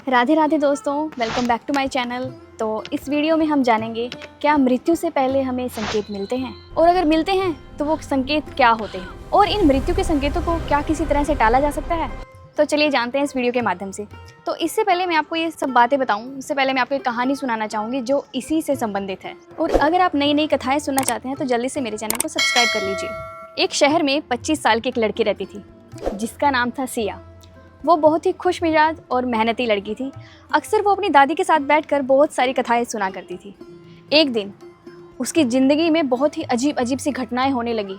राधे राधे दोस्तों, welcome back to my channel. तो इस वीडियो में हम जानेंगे क्या मृत्यु से पहले हमें संकेत मिलते हैं, और अगर मिलते हैं तो वो संकेत क्या होते हैं, और इन मृत्यु के संकेतों को क्या किसी तरह से टाला जा सकता है। तो चलिए जानते हैं इस वीडियो के माध्यम से। तो इससे पहले मैं आपको ये सब बातें बताऊं, उससे पहले मैं आपको एक कहानी सुनाना चाहूँगी जो इसी से संबंधित है। और अगर आप नई नई कथाएँ सुनना चाहते हैं तो जल्दी से मेरे चैनल को सब्सक्राइब कर लीजिए। एक शहर में 25 साल की एक लड़की रहती थी जिसका नाम था सिया। वो बहुत ही खुश मिजाज और मेहनती लड़की थी। अक्सर वो अपनी दादी के साथ बैठकर बहुत सारी कथाएं सुना करती थी। एक दिन उसकी ज़िंदगी में बहुत ही अजीब अजीब सी घटनाएं होने लगी।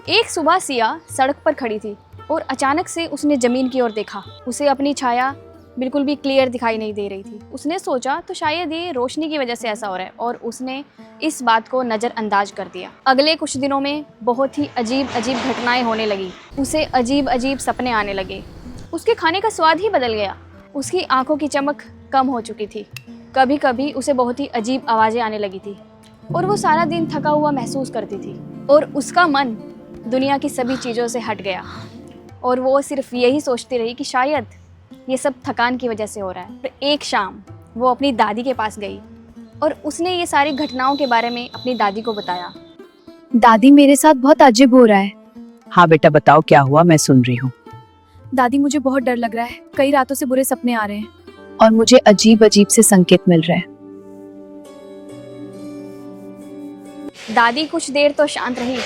एक सुबह सिया सड़क पर खड़ी थी और अचानक से उसने ज़मीन की ओर देखा। उसे अपनी छाया बिल्कुल भी क्लियर दिखाई नहीं दे रही थी। उसने सोचा तो शायद ये रोशनी की वजह से ऐसा हो रहा है, और उसने इस बात को नज़रअंदाज कर दिया। अगले कुछ दिनों में बहुत ही अजीब अजीब घटनाएं होने लगी। उसे अजीब अजीब सपने आने लगे। उसके खाने का स्वाद ही बदल गया। उसकी आंखों की चमक कम हो चुकी थी। कभी कभी उसे बहुत ही अजीब आवाज़ें आने लगी थी और वो सारा दिन थका हुआ महसूस करती थी, और उसका मन दुनिया की सभी चीज़ों से हट गया और वो सिर्फ यही सोचती रही कि शायद ये सब थकान की वजह से हो रहा है। फिर एक शाम वो अपनी दादी के पास गई और उसने ये सारी घटनाओं के बारे में अपनी दादी को बताया। दादी, मेरे साथ बहुत अजीब हो रहा है। हाँ बेटा, बताओ क्या हुआ, मैं सुन रही हूँ। दादी, मुझे बहुत डर लग रहा है। कई रातों से बुरे सपने आ रहे हैं और मुझे अजीब अजीब से संकेत मिल रहे हैं। दादी कुछ देर तो शांत रही,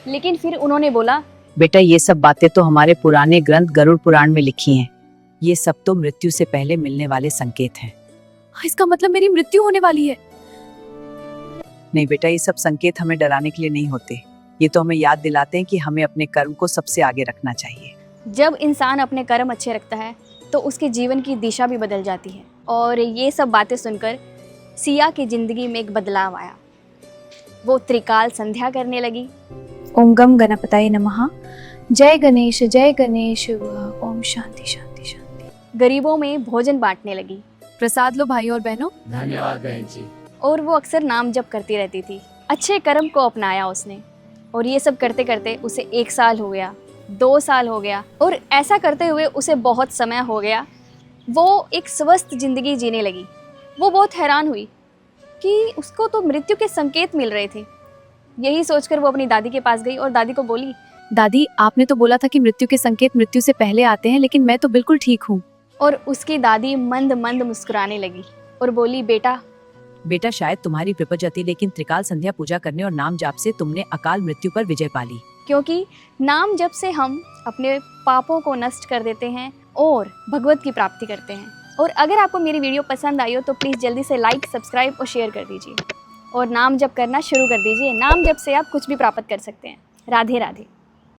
लेकिन फिर उन्होंने बोला, बेटा, ये सब बातें तो हमारे पुराने ग्रंथ गरुड़ पुराण में लिखी हैं। ये सब तो मृत्यु से पहले मिलने वाले संकेत हैं। इसका मतलब मेरी मृत्यु होने वाली है। नहीं बेटा, ये सब संकेत हमें डराने के लिए नहीं होते। ये तो हमें याद दिलाते हैं कि हमें अपने कर्म को सबसे आगे रखना चाहिए। जब इंसान अपने कर्म अच्छे रखता है तो उसके जीवन की दिशा भी बदल जाती है। और ये सब बातें सुनकर सिया की जिंदगी में एक बदलाव आया। वो त्रिकाल संध्या करने लगी। ओम गम गणपताय नमः। जय गणेश जय गणेश। ओम शांति शांति शांति। गरीबों में भोजन बांटने लगी। प्रसाद लो भाई और बहनों। धन्यवाद बहन जी। और वो अक्सर नाम जप करती रहती थी। अच्छे कर्म को अपनाया उसने, और ये सब करते करते उसे 1 साल हो गया, 2 साल हो गया, और ऐसा करते हुए उसे बहुत समय हो गया। वो एक स्वस्थ जिंदगी जीने लगी। वो बहुत हैरान हुई कि उसको तो मृत्यु के संकेत मिल रहे थे। यही सोचकर वो अपनी दादी के पास गई और दादी को बोली, दादी, आपने तो बोला था कि मृत्यु के संकेत मृत्यु से पहले आते हैं, लेकिन मैं तो बिल्कुल ठीक हूँ। और उसकी दादी मंद मंद मुस्कुराने लगी और बोली, बेटा, शायद तुम्हारी विपज्जति, लेकिन त्रिकाल संध्या पूजा करने और नाम जाप से तुमने अकाल मृत्यु पर विजय पाली। क्योंकि नाम जप से हम अपने पापों को नष्ट कर देते हैं और भगवत की प्राप्ति करते हैं। और अगर आपको मेरी वीडियो पसंद आई हो तो प्लीज़ जल्दी से लाइक, सब्सक्राइब और शेयर कर दीजिए, और नाम जप करना शुरू कर दीजिए। नाम जप से आप कुछ भी प्राप्त कर सकते हैं। राधे राधे।